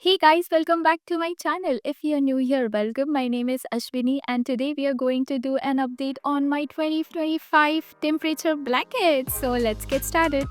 Hey guys, welcome back to my channel. If you're new here, welcome. My name is Ashwini and today we are going to do an update on my 2025 temperature blanket. So let's get started.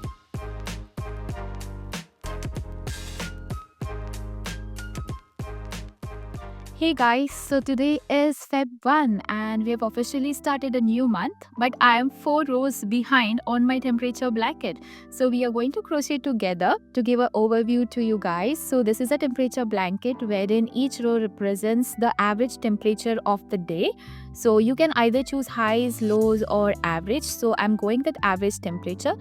Hey guys, so today is Feb 1 and we have officially started a new month, but I am 4 rows behind on my temperature blanket. So we are going to crochet together to give an overview to you guys. So this is a temperature blanket wherein each row represents the average temperature of the day. So you can either choose highs, lows or average. So I'm going with average temperature.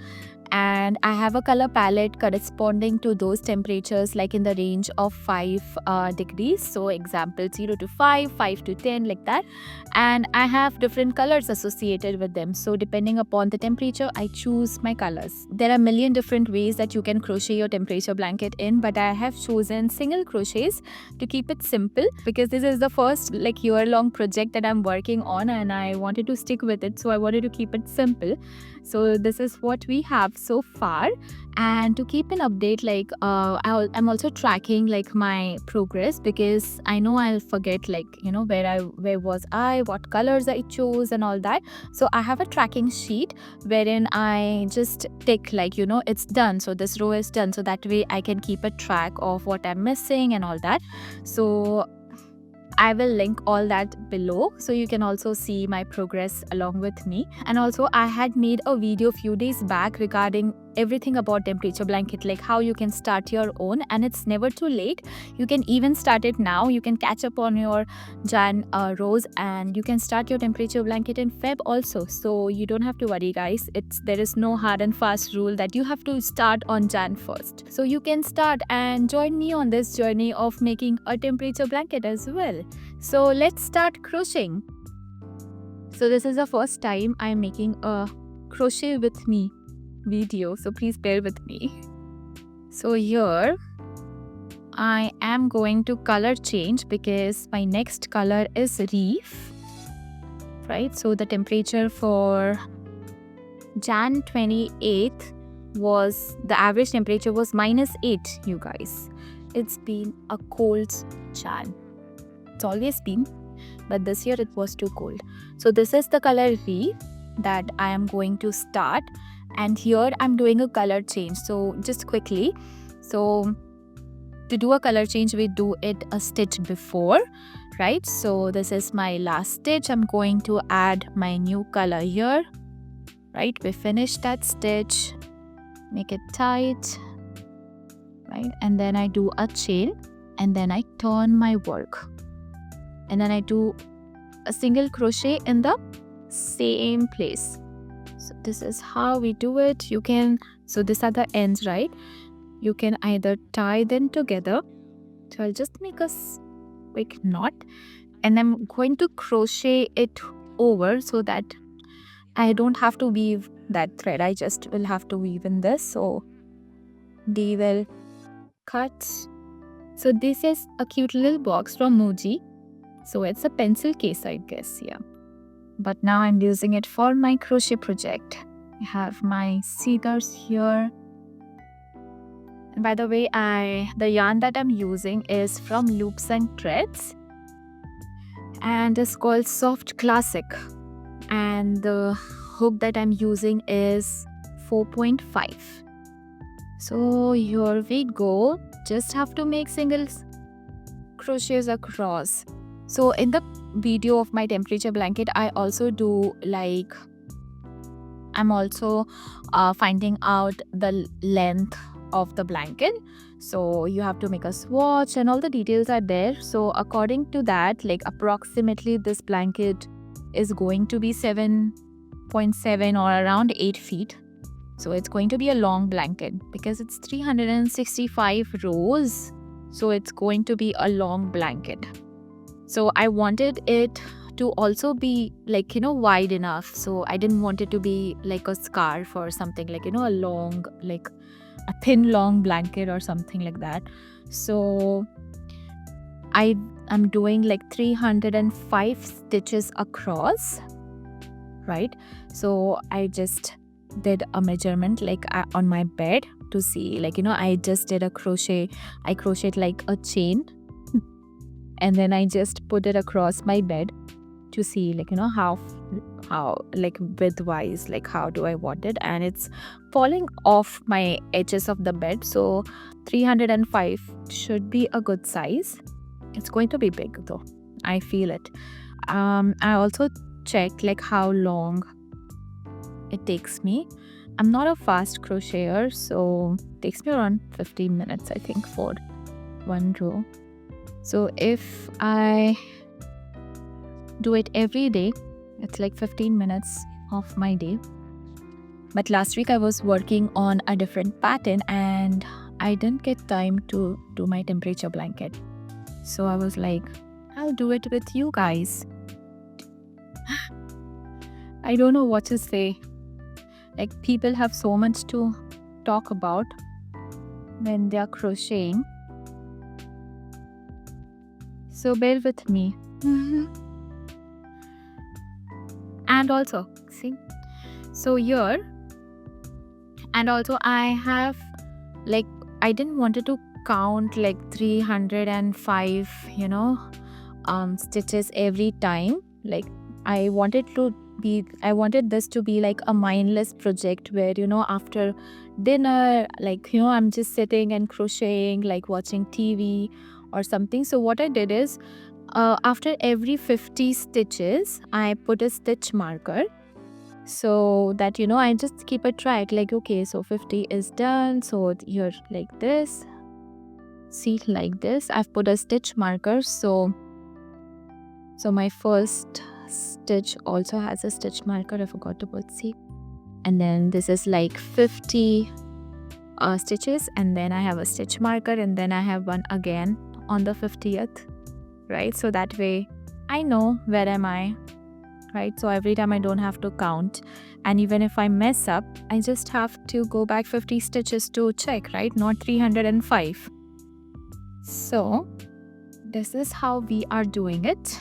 And I have a color palette corresponding to those temperatures, like in the range of 5 degrees. So example 0 to 5, 5 to 10, like that. And I have different colors associated with them. So depending upon the temperature, I choose my colors. There are a million different ways that you can crochet your temperature blanket in, but I have chosen single crochets to keep it simple because this is the first year-long project that I'm working on and I wanted to stick with it. So I wanted to keep it simple. So this is what we have so far, and to keep an update, I'm also tracking my progress because I know I'll forget where was I, what colors I chose and all that. So I have a tracking sheet wherein I just tick it's done, so this row is done, so that way I can keep a track of what I'm missing and all that. So I will link all that below so you can also see my progress along with me. And also I had made a video a few days back regarding everything about temperature blanket, like how you can start your own, and it's never too late. You can even start it now. You can catch up on your Jan rows and you can start your temperature blanket in Feb also. So you don't have to worry guys. There is no hard and fast rule that you have to start on Jan 1st. So you can start and join me on this journey of making a temperature blanket as well. So let's start crocheting. So this is the first time I'm making a crochet with me video, so please bear with me. So here I am going to color change because my next color is reef, right? So the temperature for Jan 28th was, the average temperature was -8, you guys. It's been a cold Jan. It's always been, but this year it was too cold. So this is the color reef that I am going to start, and here I'm doing a color change. So just quickly, so to do a color change we do it a stitch before, right? So this is my last stitch. I'm going to add my new color here, right? We finished that stitch, make it tight, right? And then I do a chain and then I turn my work and then I do a single crochet in the same place. So this is how we do it. You can, so these are the ends, right? You can either tie them together. So I'll just make a quick knot and I'm going to crochet it over so that I don't have to weave that thread. I just will have to weave in this. So they will cut. So this is a cute little box from Muji. So it's a pencil case, I guess, yeah. But now I'm using it for my crochet project. I have my scissors here. And by the way, the yarn that I'm using is from Loops and Threads. And it's called Soft Classic. And the hook that I'm using is 4.5. So here we go. Just have to make single crochets across. So in the video of my temperature blanket, I also do I'm also finding out the length of the blanket. So you have to make a swatch and all the details are there. So according to that, approximately this blanket is going to be 7.7 or around 8 feet. So it's going to be a long blanket because it's 365 rows. So it's going to be a long blanket. So I wanted it to also be wide enough. So I didn't want it to be like a scarf or something, a long, a thin long blanket or something like that. So I'm doing 305 stitches across, right? So I just did a measurement like on my bed to see, like, I just did a crochet. I crocheted like a chain, and then I just put it across my bed to see, like, how like width wise, like how do I want it, and it's falling off my edges of the bed. So 305 should be a good size. It's going to be big though, I feel it. I also checked like how long it takes me. I'm not a fast crocheter, so it takes me around 15 minutes, I think, for one row. So if I do it every day, it's like 15 minutes of my day. But last week I was working on a different pattern and I didn't get time to do my temperature blanket. So I was like, I'll do it with you guys. I don't know what to say. Like, people have so much to talk about when they are crocheting. So bear with me. And also, see, so here, and also I have, like, I didn't wanted to count like 305 stitches every time. Like, I wanted this to be like a mindless project where, after dinner, like, I'm just sitting and crocheting, like watching TV or something. So what I did is, after every 50 stitches, I put a stitch marker, so that, I just keep a track, like, okay, so 50 is done, so you're like this, see, like this. I've put a stitch marker, so my first stitch also has a stitch marker. I forgot to put, see, and then this is like 50 stitches, and then I have a stitch marker, and then I have one again on the 50th, right? So that way I know where am I, right? So every time I don't have to count, and even if I mess up, I just have to go back 50 stitches to check, right? Not 305. So this is how we are doing it.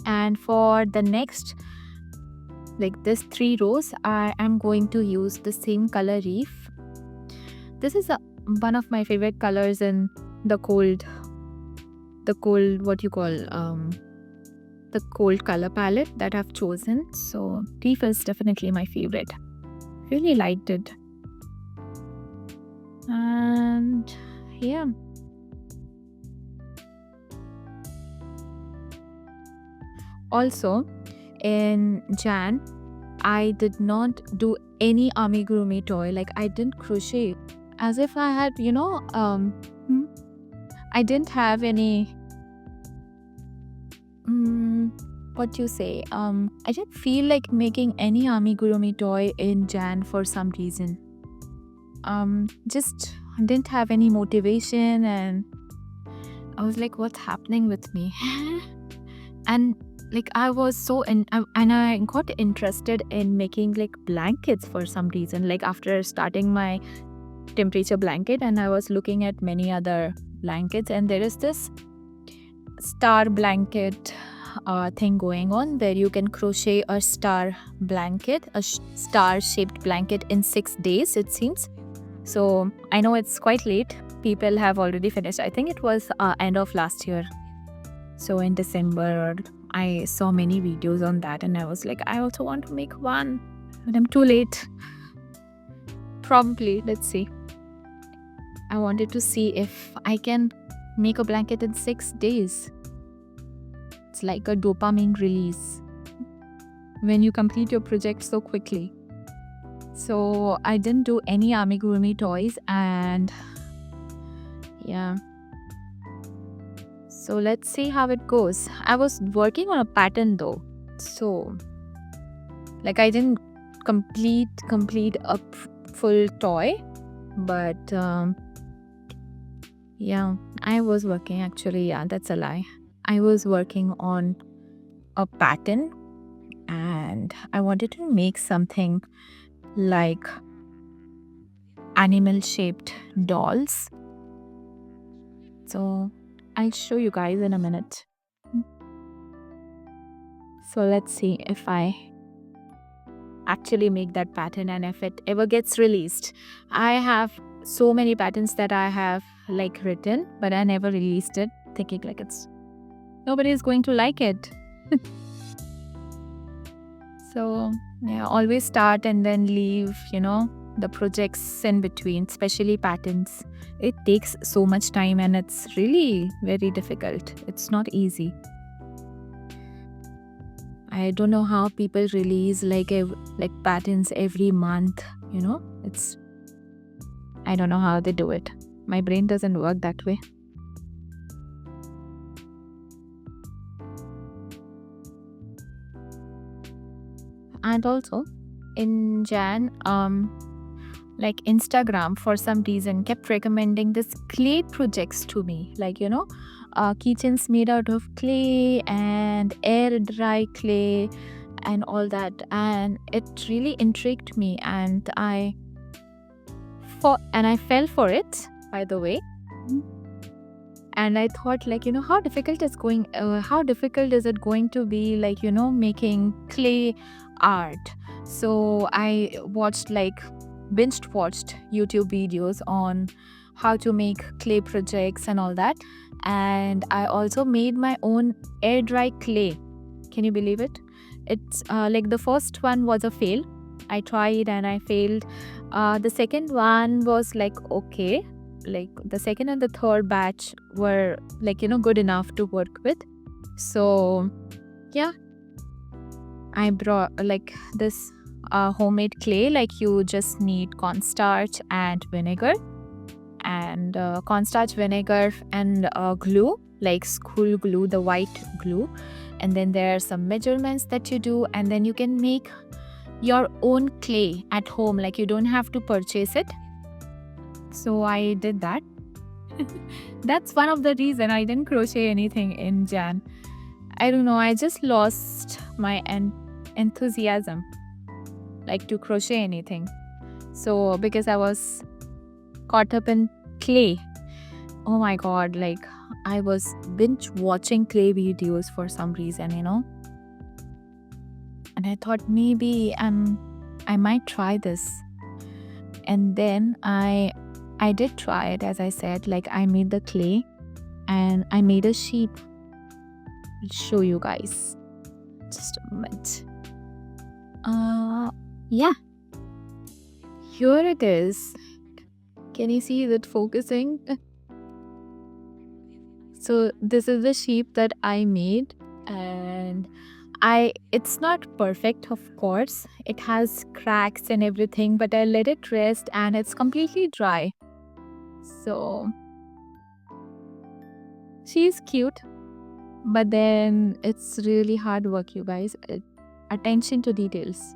And for the next, like this 3 rows, I am going to use the same color reef. This is one of my favorite colors in the cold, what you call, the cold color palette that I've chosen. So reef is definitely my favorite. Really liked it. And yeah. Also, in Jan, I did not do any amigurumi toy. Like, I didn't crochet, as if I had, I didn't have any, what you say, I didn't feel like making any amigurumi toy in Jan for some reason. Just didn't have any motivation, and I was like, what's happening with me? And like, I was so and I got interested in making like blankets for some reason, like after starting my temperature blanket, and I was looking at many other blankets, and there is this star blanket thing going on where you can crochet a star blanket, a star shaped blanket in 6 days, it seems. So I know it's quite late, people have already finished. I think it was end of last year, so in December. I saw many videos on that, and I was like, I also want to make one, but I'm too late. Probably, let's see. I wanted to see if I can make a blanket in 6 days. It's like a dopamine release when you complete your project so quickly. So I didn't do any amigurumi toys, and yeah. So let's see how it goes. I was working on a pattern though, so like I didn't complete a full toy, but yeah, I was working, actually. Yeah, that's a lie. I was working on a pattern, and I wanted to make something like animal shaped dolls. So I'll show you guys in a minute. So let's see if I actually make that pattern, and if it ever gets released, I have so many patterns that I have like written, but I never released it, thinking like nobody is going to like it. So yeah, always start and then leave, the projects in between, especially patterns. It takes so much time and it's really very difficult. It's not easy. I don't know how people release like patterns every month, I don't know how they do it. My brain doesn't work that way. And also in Jan, like Instagram for some reason kept recommending this clay projects to me, like keychains made out of clay and air dry clay and all that, and it really intrigued me, and I fell for it, by the way. And I thought, like, how difficult is it going to be, like, making clay art. So I binge watched YouTube videos on how to make clay projects and all that. And I also made my own air dry clay. Can you believe it? It's like the first one was a fail. I tried and I failed. The second one was like okay. Like the second and the third batch were like good enough to work with. So yeah, I brought like this homemade clay. Like you just need cornstarch and vinegar, and cornstarch, vinegar, and glue, like school glue, the white glue. And then there are some measurements that you do, and then you can make your own clay at home. Like you don't have to purchase it. So I did that. That's one of the reason I didn't crochet anything in Jan. I don't know, I just lost my enthusiasm like to crochet anything. So because I was caught up in clay. Oh my god, like I was binge watching clay videos for some reason, And I thought maybe I might try this. And then I did try it, as I said. Like I made the clay and I made a sheep. I'll show you guys. Just a moment. Yeah. Here it is. Can you see it focusing? So this is the sheep that I made, and it's not perfect, of course. It has cracks and everything, but I let it rest and it's completely dry. So she's cute, but then it's really hard work, you guys. Attention to details.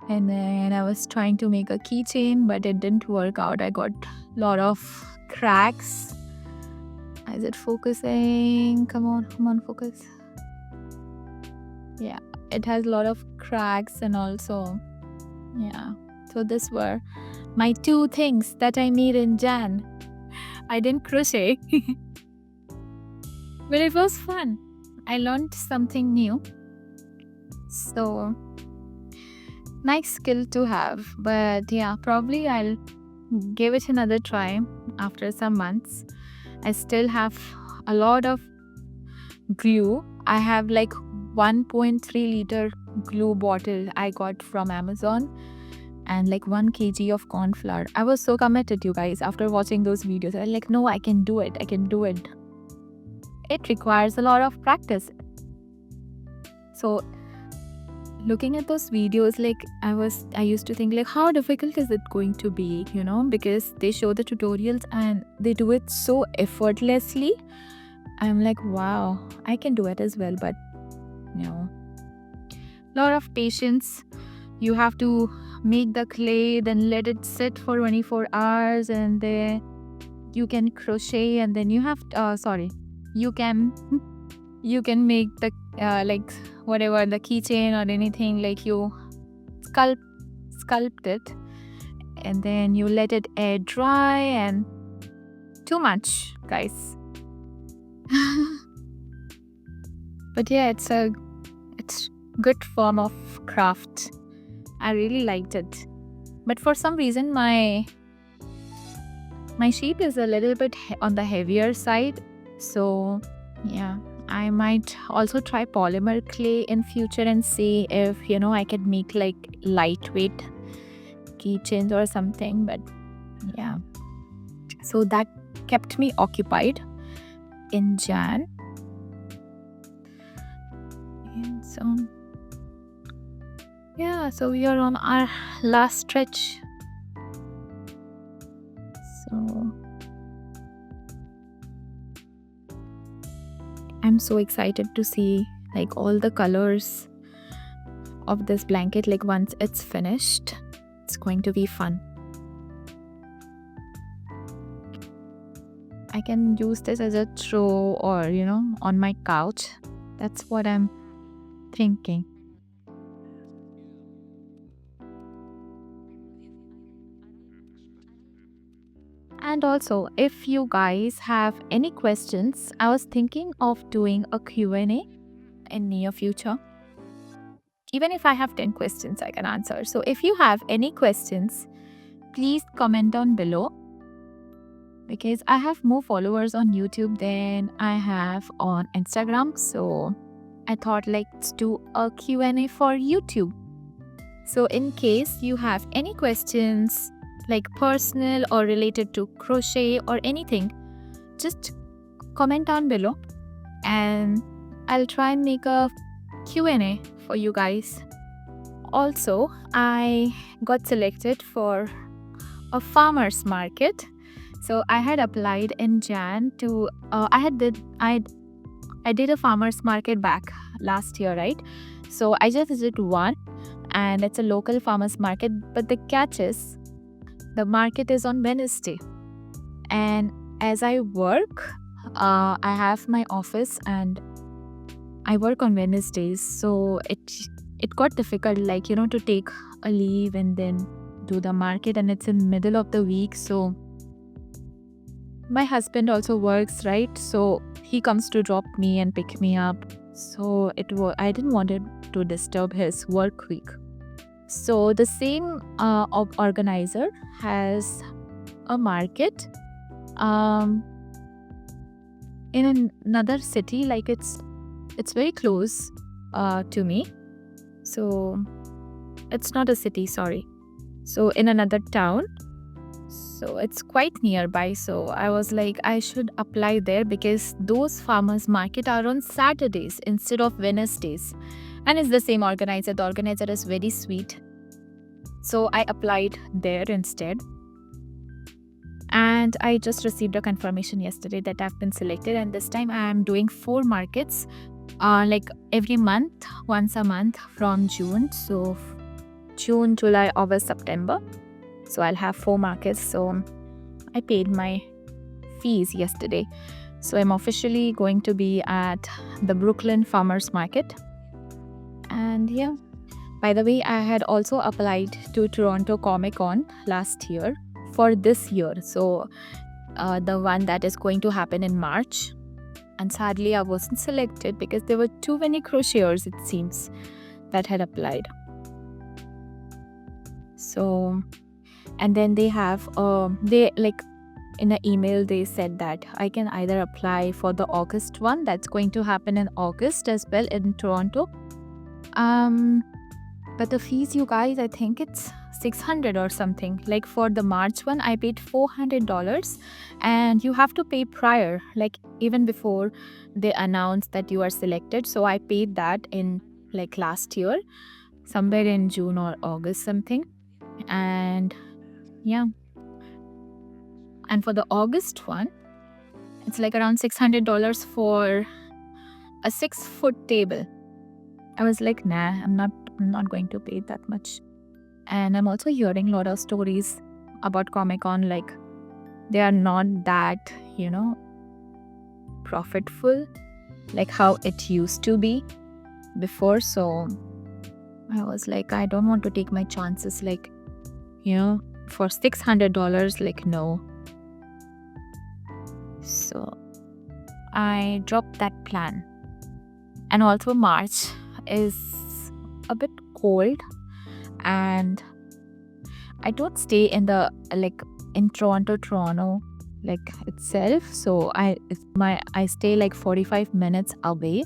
And then I was trying to make a keychain, but it didn't work out. I got a lot of cracks. Is it focusing? Come on, focus. Yeah, it has a lot of cracks, and also, yeah. So these were my two things that I made in Jan. I didn't crochet, but it was fun. I learned something new. So nice skill to have. But yeah, probably I'll give it another try after some months. I still have a lot of glue. I have like 1.3 liter glue bottle I got from Amazon, and like 1 kg of corn flour. I was so committed, you guys, after watching those videos. I was like, no, I can do it. It requires a lot of practice. So looking at those videos, like I used to think like, how difficult is it going to be, because they show the tutorials and they do it so effortlessly. I'm like, wow, I can do it as well. But lot of patience. You have to make the clay, then let it sit for 24 hours, and then you can crochet, and then you have you can make the like whatever, the keychain or anything. Like you sculpt it, and then you let it air dry, and too much, guys. But yeah, it's good form of craft. I really liked it. But for some reason, my sheep is a little bit on the heavier side. So yeah, I might also try polymer clay in future and see if I can make like lightweight keychains or something. But yeah, so that kept me occupied in Jan. And so yeah, so we are on our last stretch. So I'm so excited to see like all the colors of this blanket. Like once it's finished, it's going to be fun. I can use this as a throw or on my couch. That's what I'm thinking. And also, if you guys have any questions, I was thinking of doing a Q&A in near future. Even if I have 10 questions, I can answer. So if you have any questions, please comment down below, because I have more followers on YouTube than I have on Instagram. So I thought let's do a Q&A for YouTube. So in case you have any questions like personal or related to crochet or anything, just comment down below and I'll try and make a Q&A for you guys. Also, I got selected for a farmer's market. So I had applied in Jan to I did a farmer's market back last year, right? So I just did one, and it's a local farmer's market, but the catch is the market is on Wednesday. And as I work, I have my office and I work on Wednesdays, so it got difficult, like to take a leave and then do the market, and it's in middle of the week. So my husband also works, right? So he comes to drop me and pick me up. So I didn't want to disturb his work week. So the same organizer has a market in another city, like it's very close to me. So it's not a city, sorry. So in another town. So it's quite nearby. So I was like, I should apply there because those farmers market are on Saturdays instead of Wednesdays. And it's the same organizer. The organizer is very sweet. So I applied there instead. And I just received a confirmation yesterday that I've been selected. And this time I am doing 4 markets, like every month, once a month from June. So June, July, August, September. So I'll have 4 markets. So I paid my fees yesterday. So I'm officially going to be at the Brooklyn Farmers Market. And yeah, by the way, I had also applied to Toronto Comic Con last year for this year. So the one that is going to happen in March. And sadly, I wasn't selected because there were too many crocheters, it seems, that had applied. So, and then they have, they like in an email, they said that I can either apply for the August one that's going to happen in August as well in Toronto. But the fees, you guys, I think it's $600 or something. Like for the March one, I paid $400, and you have to pay prior, like even before they announce that you are selected. So I paid that in like last year, somewhere in June or August something. And yeah, and for the August one, it's like around $600 for a 6-foot table. I was like, nah, I'm not going to pay that much. And I'm also hearing a lot of stories about Comic-Con, like they are not that, profitable like how it used to be before. So I was like, I don't want to take my chances, like, for $600, like, no. So I dropped that plan. And also March is a bit cold, and I don't stay in the in Toronto itself. So I stay like 45 minutes away.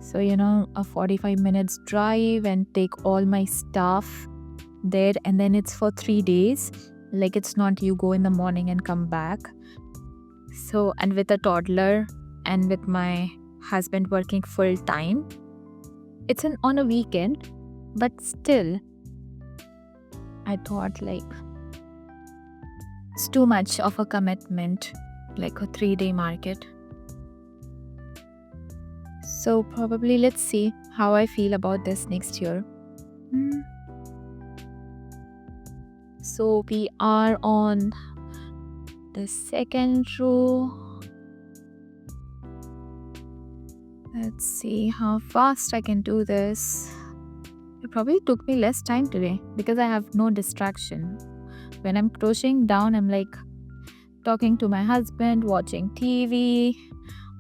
So a 45 minutes drive and take all my stuff there, and then it's for 3 days. Like, it's not you go in the morning and come back. So, and with a toddler and with my husband working full time, it's on a weekend, but still I thought like it's too much of a commitment, like a 3-day market. So probably let's see how I feel about this next year. So we are on the second row. Let's see how fast I can do this. It probably took me less time today because I have no distraction. When I'm crocheting down, I'm like talking to my husband, watching TV,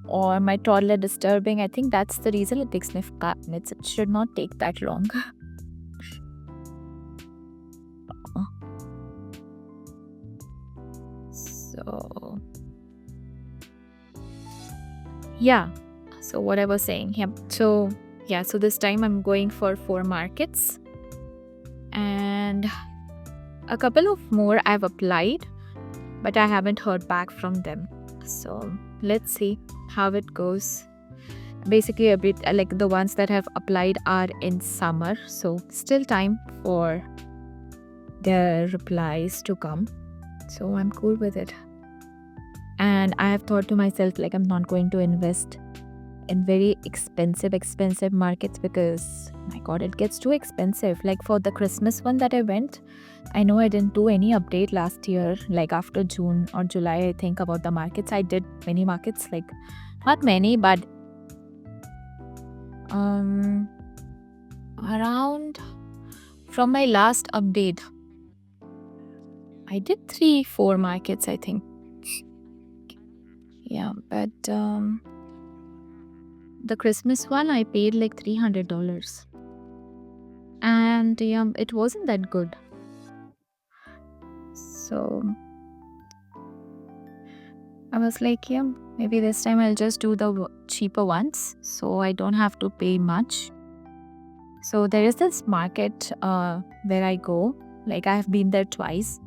or my toddler disturbing. I think that's the reason it takes me 5 minutes. It should not take that long. So yeah, so what I was saying, so this time I'm going for 4 markets, and a couple of more I've applied, but I haven't heard back from them. So let's see how it goes. Basically a bit like the ones that have applied are in summer, so still time for their replies to come. So I'm cool with it. And I have thought to myself, like, I'm not going to invest in very expensive markets because, my God, it gets too expensive. Like for the Christmas one that I went, I know I didn't do any update last year, like after June or July, I think, about the markets. I did many markets, like not many, but around from my last update, I did 3-4 markets, I think. Yeah, but the Christmas one I paid like $300, and it wasn't that good. So I was like, maybe this time I'll just do the cheaper ones so I don't have to pay much. So there is this market where I go, like I have been there twice.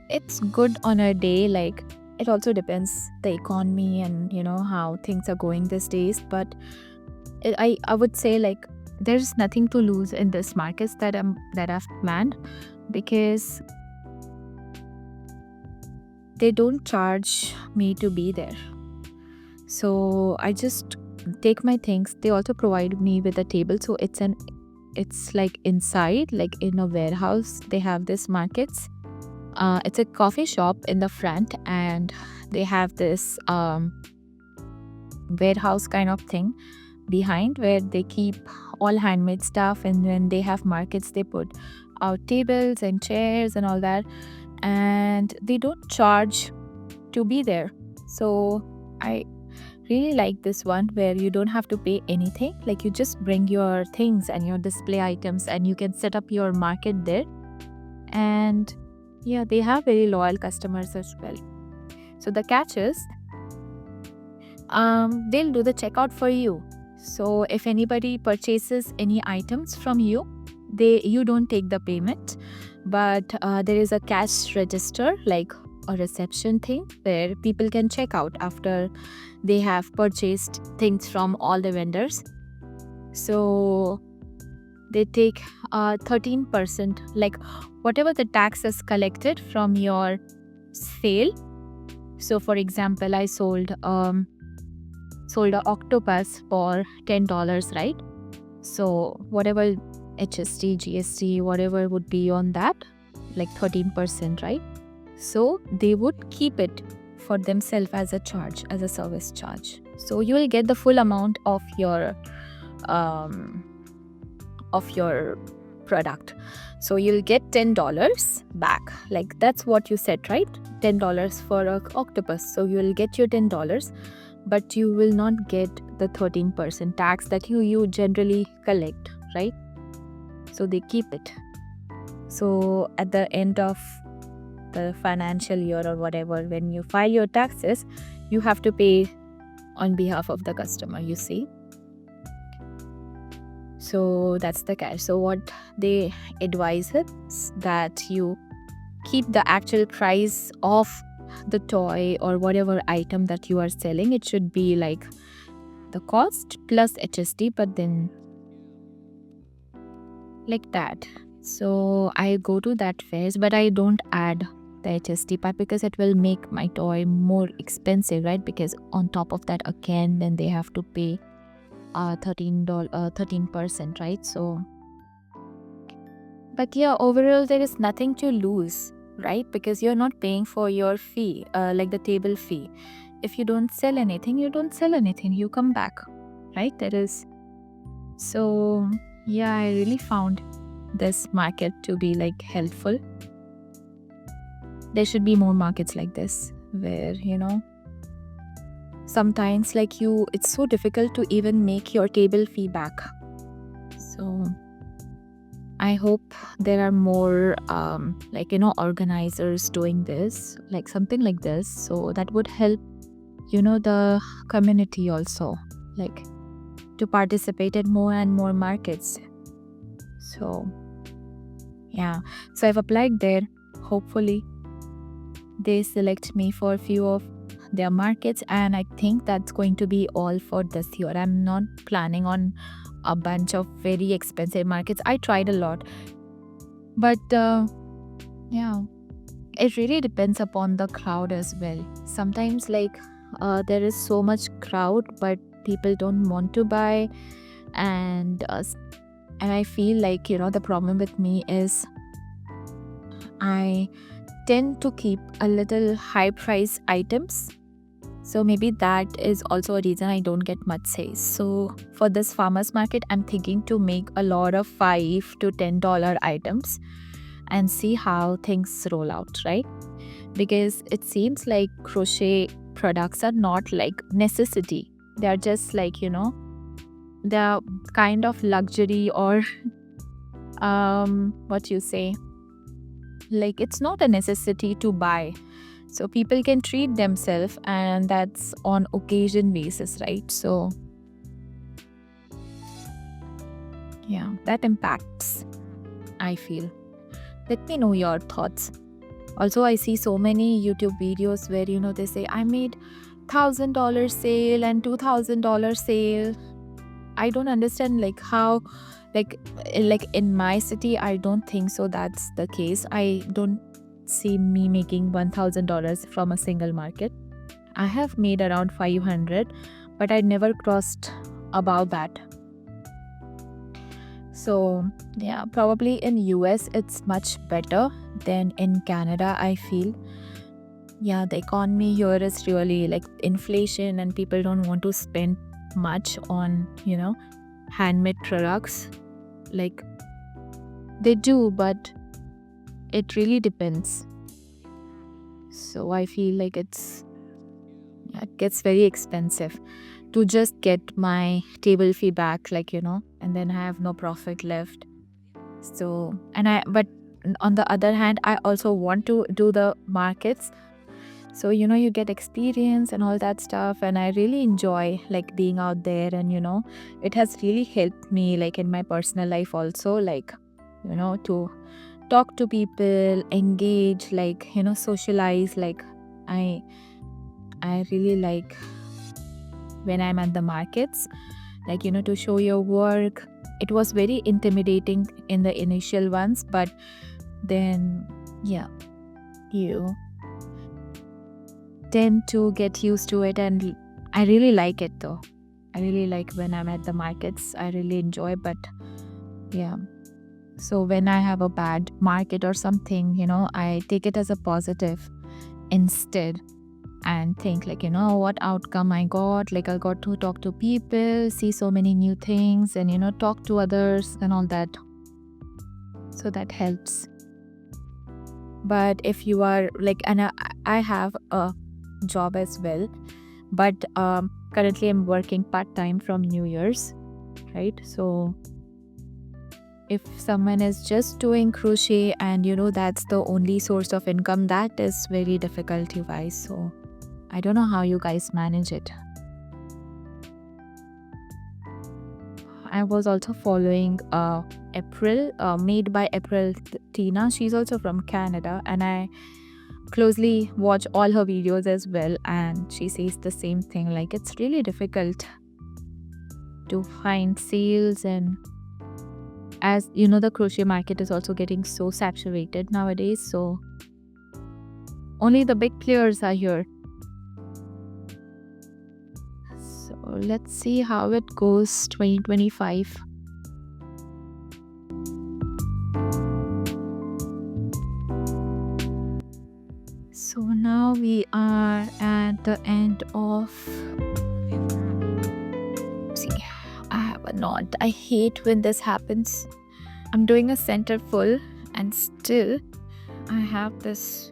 It's good on a day, like it also depends the economy and how things are going these days, but I would say like there's nothing to lose in this markets that I've planned, because they don't charge me to be there. So I just take my things. They also provide me with a table, so it's like inside, like in a warehouse. They have this markets. It's a coffee shop in the front, and they have this warehouse kind of thing behind where they keep all handmade stuff. And when they have markets, they put out tables and chairs and all that, and they don't charge to be there. So I really like this one where you don't have to pay anything. Like, you just bring your things and your display items and you can set up your market there. And yeah, they have very loyal customers as well. So the catch is, they'll do the checkout for you. So if anybody purchases any items from you, you don't take the payment, but there is a cash register, like a reception thing, where people can check out after they have purchased things from all the vendors. So they take 13%, like whatever the tax is collected from your sale. So for example, I sold an octopus for $10, right? So whatever HST, GST, whatever would be on that, like 13%, right? So they would keep it for themselves as a charge, as a service charge. So you will get the full amount of your product. So you'll get $10 back. Like, that's what you said, right? $10 for an octopus. So you will get your $10, but you will not get the 13% tax that you generally collect, right? So they keep it. So at the end of the financial year or whatever, when you file your taxes, you have to pay on behalf of the customer, you see. So that's the catch. So what they advise is that you keep the actual price of the toy or whatever item that you are selling. It should be like the cost plus HST, but then like that. So I go to that phase, but I don't add the HST part because it will make my toy more expensive, right? Because on top of that again, then they have to pay $13%, right? So, but yeah, overall there is nothing to lose, right? Because you're not paying for your fee, like the table fee. If you don't sell anything, you don't sell anything. You come back, right? That is. So yeah, I really found this market to be like helpful. There should be more markets like this where, you know, sometimes like it's so difficult to even make your table fee back. So I hope there are more like, you know, organizers doing this, like something like this. So that would help, you know, the community also, like to participate in more and more markets. So yeah, so I've applied there. Hopefully they select me for a few of their markets, and I think that's going to be all for this year. I'm not planning on a bunch of very expensive markets. I tried a lot, but yeah, it really depends upon the crowd as well. Sometimes like there is so much crowd, but people don't want to buy, and I feel like, you know, the problem with me is I tend to keep a little high price items. So maybe that is also a reason I don't get much sales. So for this farmers market, I'm thinking to make a lot of $5 to $10 items and see how things roll out, right? Because it seems like crochet products are not like necessity. They're just like, you know, they're kind of luxury or what you say, like it's not a necessity to buy. So people can treat themselves, and that's on occasion basis, right? So yeah, that impacts, I feel. Let me know your thoughts. Also, I see so many YouTube videos where, you know, they say I made $1,000 sale and $2,000 sale. I don't understand like how, like in my city, I don't think so that's the case. I don't see me making $1,000 from a single market. I have made around 500, but I never crossed above that. So yeah, probably in US it's much better than in Canada, I feel. Yeah, the economy here is really like inflation, and people don't want to spend much on, you know, handmade products. Like they do, but it really depends. So I feel like it gets very expensive to just get my table fee back, like, you know, and then I have no profit left. So, but on the other hand, I also want to do the markets. So, you know, you get experience and all that stuff. And I really enjoy like being out there. And, you know, it has really helped me like in my personal life also, like, you know, to talk to people, engage, like, you know, socialize. Like I really like when I'm at the markets, like, you know, to show your work. It was very intimidating in the initial ones, but then yeah, you tend to get used to it, and I really like it though. I really like when I'm at the markets. I really enjoy, but yeah. So when I have a bad market or something, you know, I take it as a positive instead and think like, you know, what outcome I got. Like I got to talk to people, see so many new things, and, you know, talk to others and all that. So that helps. But if you are like, and I have a job as well, but currently I'm working part-time from New Year's, right? So if someone is just doing crochet and that's the only source of income, that is very difficult, you guys. So I don't know how you guys manage it. I was also following April, made by April Tina. She's also from Canada, and I closely watch all her videos as well, and she says the same thing, like it's really difficult to find sales. And as you know, the crochet market is also getting so saturated nowadays, so only the big players are here. So let's see how it goes 2025. So now we are at the end of, see, I have a knot. I hate when this happens. I'm doing a center full and still I have this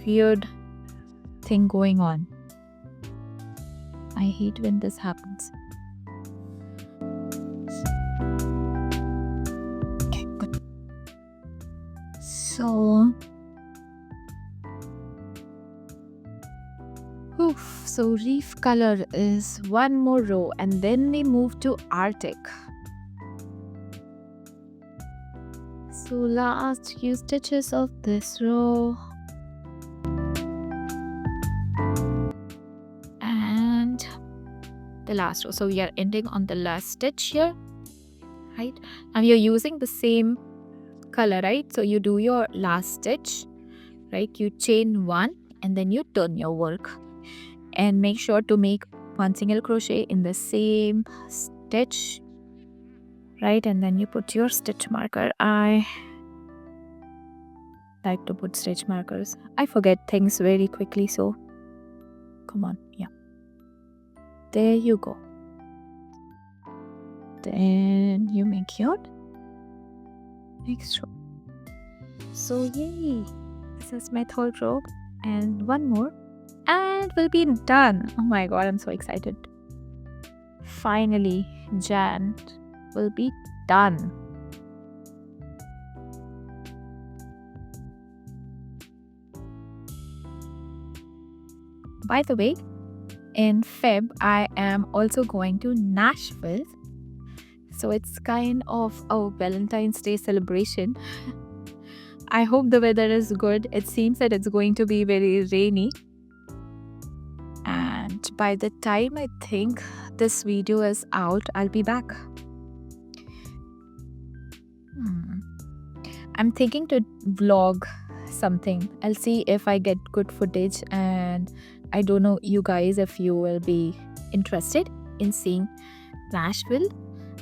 weird thing going on. I hate when this happens. Okay, good. So reef color is one more row, and then we move to Arctic. So last few stitches of this row, and the last row. So we are ending on the last stitch here, right? And you're using the same color, right? So you do your last stitch, right? You chain one and then you turn your work, and make sure to make one single crochet in the same stitch, right? And then you put your stitch marker. I like to put stitch markers. I forget things very quickly, so come on. Yeah, there you go. Then you make your next row. So yay, this is my third row, and one more and we'll be done. Oh my god, I'm so excited. Finally, Jan will be done. By the way, in Feb, I am also going to Nashville. So it's kind of a Valentine's Day celebration. I hope the weather is good. It seems that it's going to be very rainy. And by the time I think this video is out, I'll be back. I'm thinking to vlog something. I'll see if I get good footage, and I don't know you guys if you will be interested in seeing Nashville.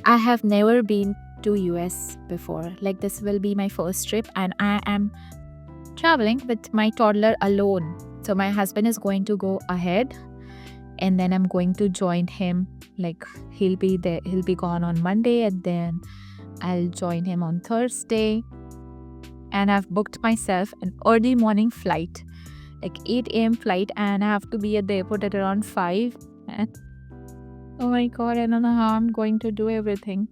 I have never been to US before. Like, this will be my first trip, and I am traveling with my toddler alone. So my husband is going to go ahead, and then I'm going to join him. Like, he'll be there, he'll be gone on Monday, and then I'll join him on Thursday. And I've booked myself an early morning flight, like 8 a.m. flight, and I have to be at the airport at around 5. And oh my god, I don't know how I'm going to do everything.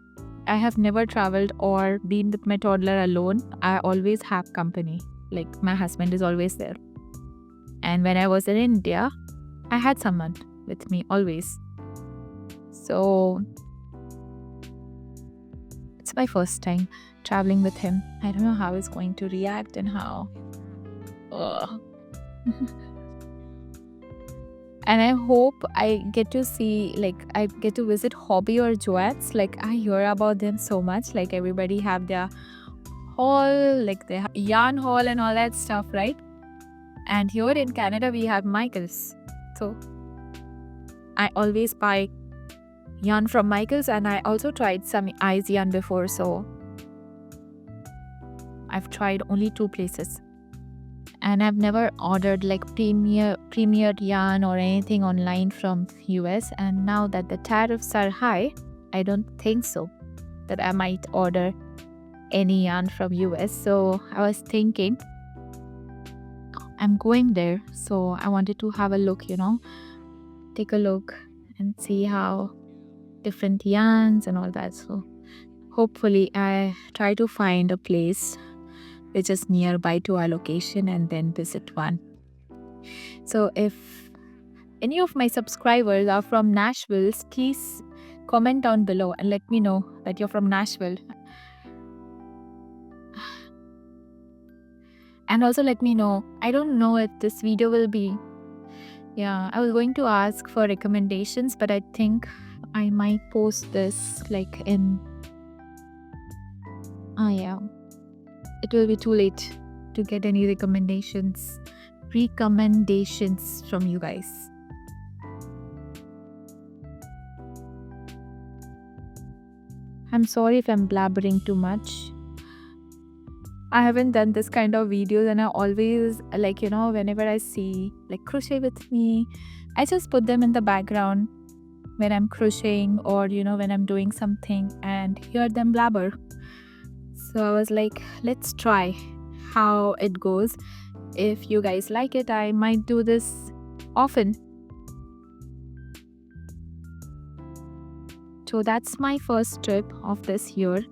I have never traveled or been with my toddler alone. I always have company. Like, my husband is always there. And when I was in India, I had someone with me always. So it's my first time traveling with him. I don't know how he's going to react and how. And I hope I get to see, like, I get to visit Hobby or Joanne's. Like, I hear about them so much. Like, everybody have their haul, like the yarn haul and all that stuff, right? And here in Canada, we have Michael's. So I always buy yarn from Michael's, and I also tried some Eyes yarn before. So I've tried only 2 places. And I've never ordered like premiered yarn or anything online from US. And now that the tariffs are high, I don't think so that I might order any yarn from US. So I was thinking, I'm going there, so I wanted to have a look, take a look and see how different yarns and all that. So hopefully I try to find a place which is nearby to our location and then visit one. So if any of my subscribers are from Nashville, please comment down below and let me know that you're from Nashville. And also let me know, I don't know if this video will be, yeah, I was going to ask for recommendations, but I think I might post this like in, yeah, it will be too late to get any recommendations from you guys. I'm sorry if I'm blabbering too much. I haven't done this kind of videos, and I always like, whenever I see like crochet with me, I just put them in the background when I'm crocheting or when I'm doing something and hear them blabber. So I was like, let's try how it goes. If you guys like it, I might do this often. So that's my first trip of this year.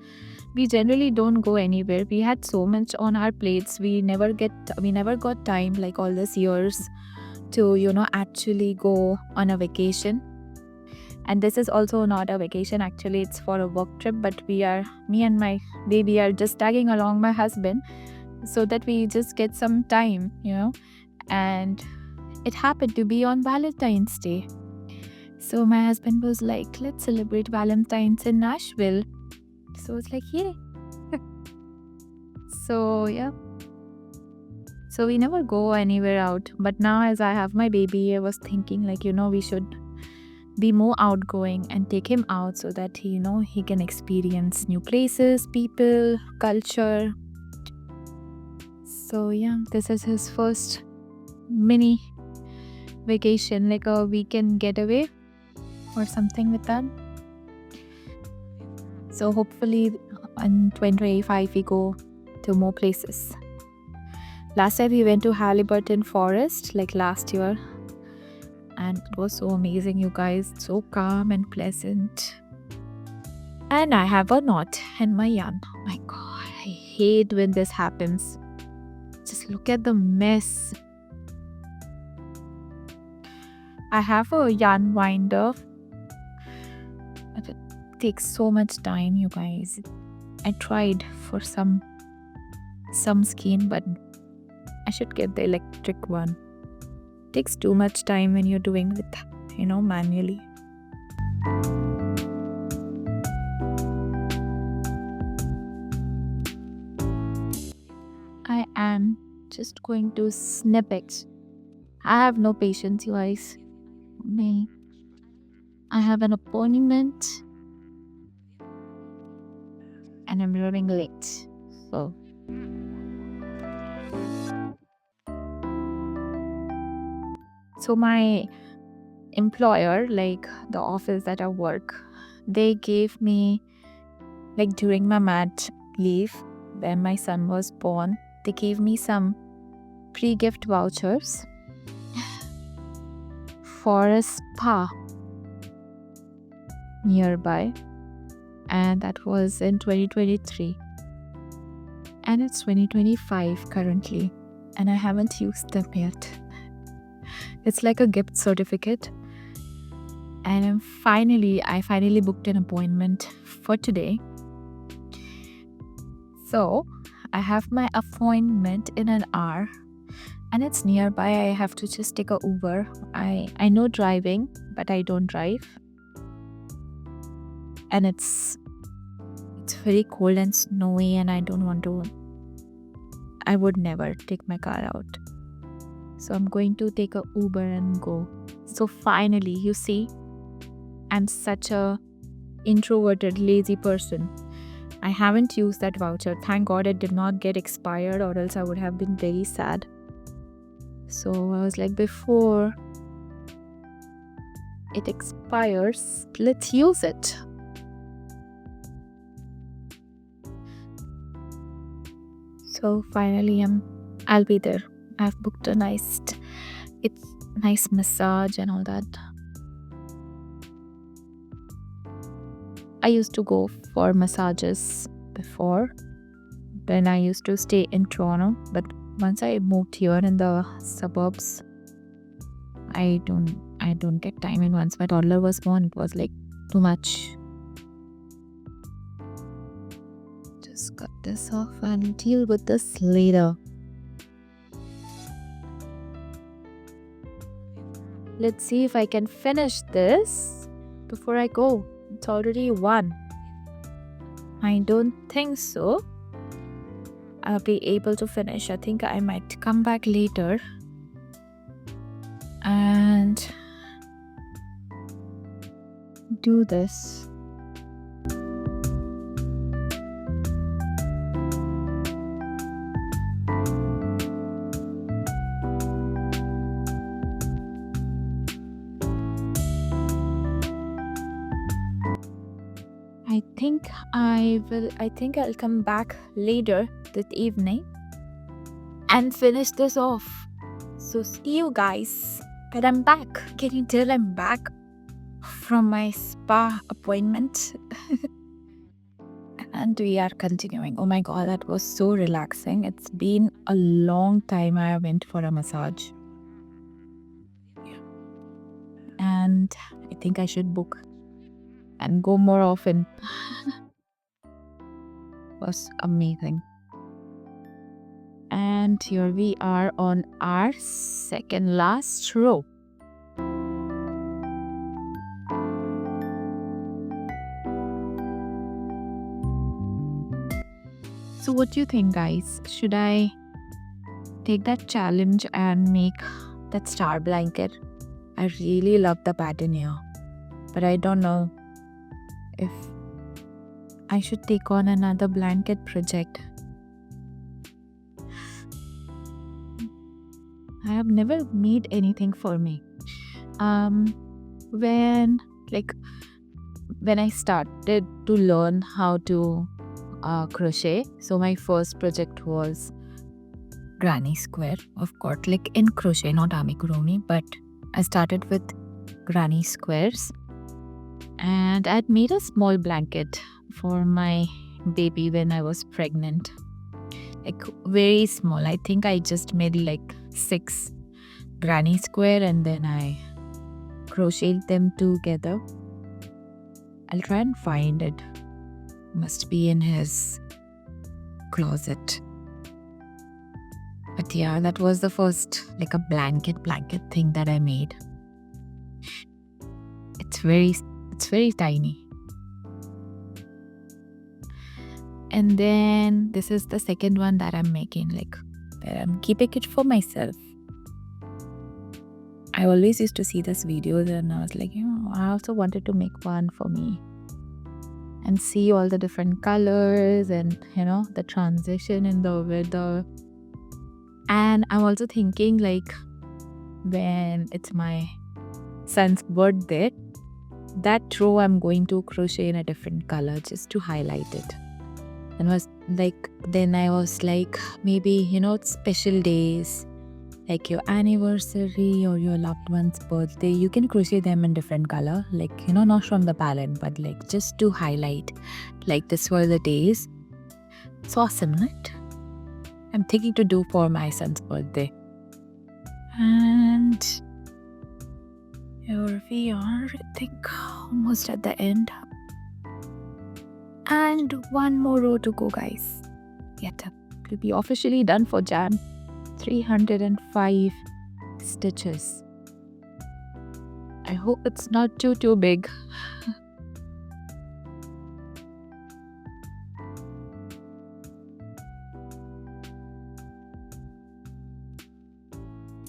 We generally don't go anywhere. We had so much on our plates. We never got time like all these years to actually go on a vacation. And this is also not a vacation, actually it's for a work trip, but me and my baby are just tagging along my husband so that we just get some time, and it happened to be on Valentine's Day. So my husband was like, let's celebrate Valentine's in Nashville. So it's like, yay. So yeah. So we never go anywhere out. But now as I have my baby, I was thinking like, we should be more outgoing and take him out so that he can experience new places, people, culture. So yeah, this is his first mini vacation, like a weekend getaway or something with that. So hopefully in 2025 we go to more places. Last time we went to Halliburton Forest like last year, and it was so amazing, you guys, so calm and pleasant. And I have a knot in my yarn. Oh my god, I hate when this happens. Just look at the mess. I have a yarn winder, but it takes so much time, you guys. I tried for some skein, but I should get the electric one. It takes too much time when you're doing with manually. I am just going to snip it. I have no patience, you guys. I have an appointment and I'm running late. So my employer, like the office that I work, they gave me, like during my mat leave when my son was born, they gave me some pre-gift vouchers for a spa nearby, and that was in 2023, and it's 2025 currently, and I haven't used them yet. It's like a gift certificate, and I finally booked an appointment for today. So I have my appointment in an hour, and it's nearby. I have to just take a Uber. I know driving, but I don't drive, and it's very cold and snowy, and I would never take my car out. So I'm going to take a Uber and go. So finally, you see, I'm such a introverted, lazy person. I haven't used that voucher. Thank God it did not get expired, or else I would have been very sad. So I was like, before it expires, let's use it. So finally I'll be there. I've booked a nice massage and all that. I used to go for massages before when I used to stay in Toronto, but once I moved here in the suburbs, I don't get time. And once my toddler was born, it was like too much. Just cut this off and deal with this later. Let's see if I can finish this before I go. It's already 1. I don't think so I'll be able to finish. I think I might come back later and do this. I think I'll come back later this evening and finish this off. So see you guys when I'm back. Can you tell I'm back from my spa appointment? And we are continuing. Oh my god, that was so relaxing. It's been a long time I went for a massage. And I think I should book and go more often. Was amazing. And here we are on our second last row. So what do you think, guys? Should I take that challenge and make that star blanket? I really love the pattern here, but I don't know if I should take on another blanket project. I have never made anything for me. When I started to learn how to crochet, so my first project was granny square, of course, like in crochet, not amigurumi, but I started with granny squares, and I'd made a small blanket for my baby when I was pregnant, like very small. I think I just made like 6 granny square and then I crocheted them together. I'll try and find it. Must be in his closet. But yeah, that was the first like a blanket thing that I made. It's very tiny. And then this is the second one that I'm making, like that I'm keeping it for myself. I always used to see this videos and I was like, I also wanted to make one for me and see all the different colors and the transition in the weather. And I'm also thinking, like, when it's my son's birthday, that row I'm going to crochet in a different color just to highlight it. And then I was like, maybe, it's special days, like your anniversary or your loved one's birthday, you can crochet them in different color, like, not from the palette, but like just to highlight, like this were the days. It's awesome, right? I'm thinking to do for my son's birthday. And here we are, I think almost at the end. And one more row to go, guys. Yet to be officially done for Jan. 305 stitches. I hope it's not too big.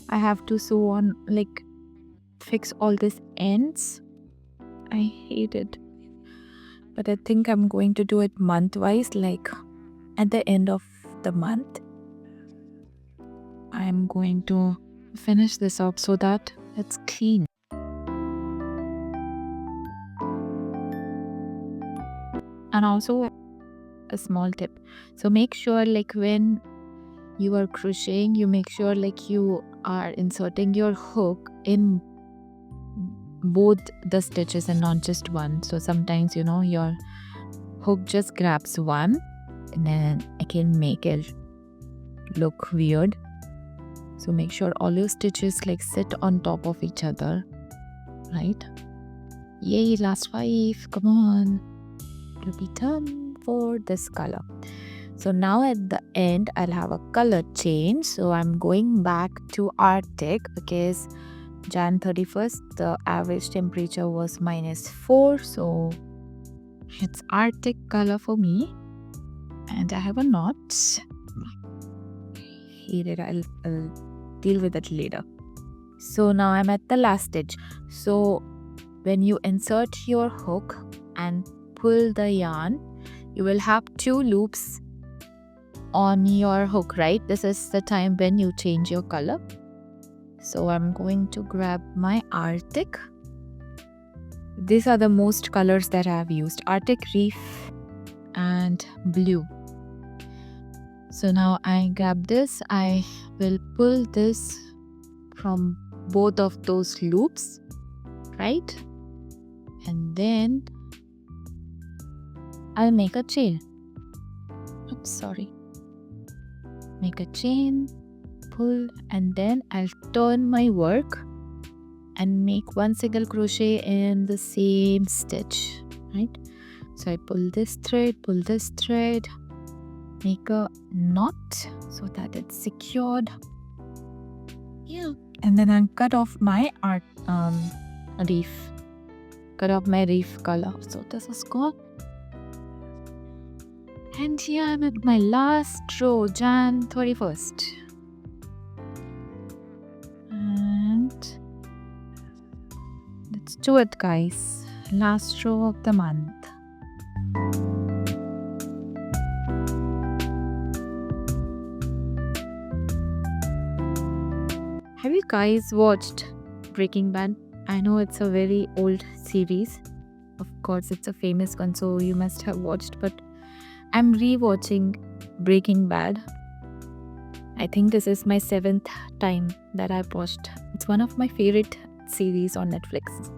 I have to sew on, like, fix all these ends. I hate it. But I think I'm going to do it month-wise, like at the end of the month. I'm going to finish this up so that it's clean. And also a small tip. So make sure, like, when you are crocheting, you make sure like you are inserting your hook in both the stitches and not just one. So sometimes, your hook just grabs one and then I can make it look weird. So make sure all your stitches like sit on top of each other, right? Yay, last 5. Come on. It'll be done for this color. So now at the end, I'll have a color change. So I'm going back to Arctic because Jan 31st, the average temperature was -4. So it's Arctic color for me. And I have a knot. Here, I'll deal with it later. So now I'm at the last stitch. So when you insert your hook and pull the yarn, you will have 2 loops on your hook, right? This is the time when you change your color. So I'm going to grab my Arctic. These are the most colors that I have used: Arctic, Reef and blue. So now I grab this. I will pull this from both of those loops, right? And then I'll make a chain. Oops, sorry. Make a chain, pull, and then I'll turn my work and make 1 single crochet in the same stitch, right? So I pull this thread, make a knot so that it's secured. Yeah. And then I'll cut off my reef. Cut off my reef color. So this is gone. And here I'm at my last row, Jan 31st. And let's do it, guys. Last row of the month. Have you guys watched Breaking Bad? I know it's a very old series. Of course, it's a famous one, so you must have watched, but I'm rewatching Breaking Bad. I think this is my 7th time that I've watched. It's one of my favorite series on Netflix.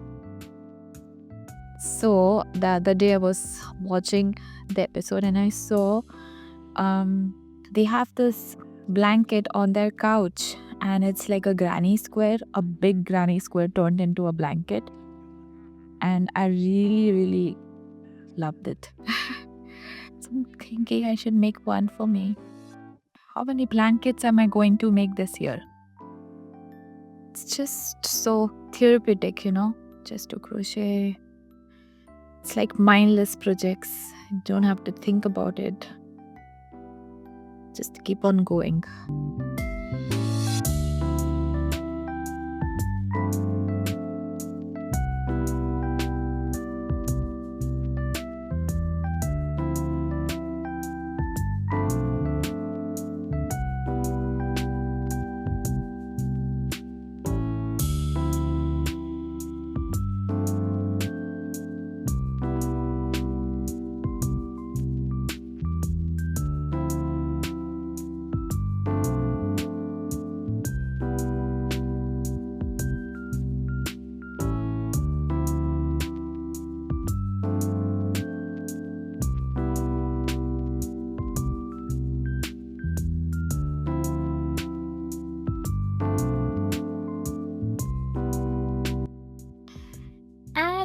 So the other day I was watching the episode and I saw they have this blanket on their couch and it's like a granny square, a big granny square turned into a blanket. And I really, really loved it. So I'm thinking I should make one for me. How many blankets am I going to make this year? It's just so therapeutic, just to crochet. It's like mindless projects. You don't have to think about it. Just keep on going.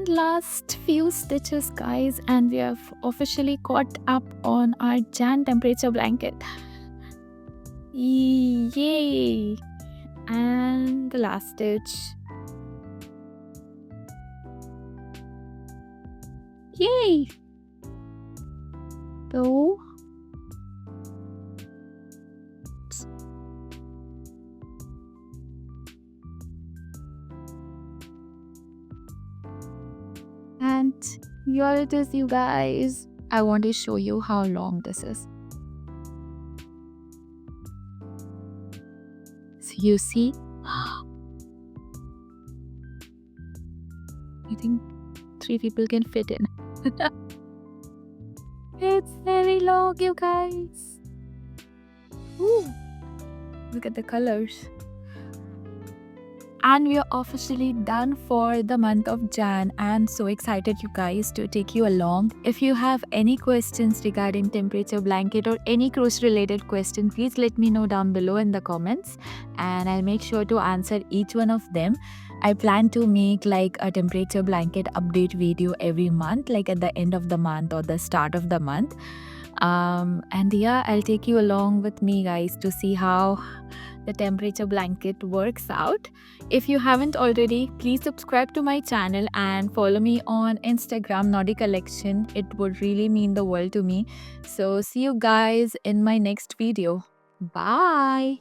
Last few stitches, guys, and we have officially caught up on our Jan temperature blanket. Yay! And the last stitch. Yay! So and here it is, you guys. I want to show you how long this is. So you see, I think 3 people can fit in. It's very long, you guys. Ooh, look at the colors. And we are officially done for the month of Jan. I'm so excited, you guys, to take you along. If you have any questions regarding temperature blanket or any crochet related question, please let me know down below in the comments, and I'll make sure to answer each one of them. I plan to make like a temperature blanket update video every month, like at the end of the month or the start of the month. And yeah, I'll take you along with me, guys, to see how the temperature blanket works out. If you haven't already, please subscribe to my channel and follow me on Instagram, Naughty Collection. It would really mean the world to me. So see you guys in my next video. Bye.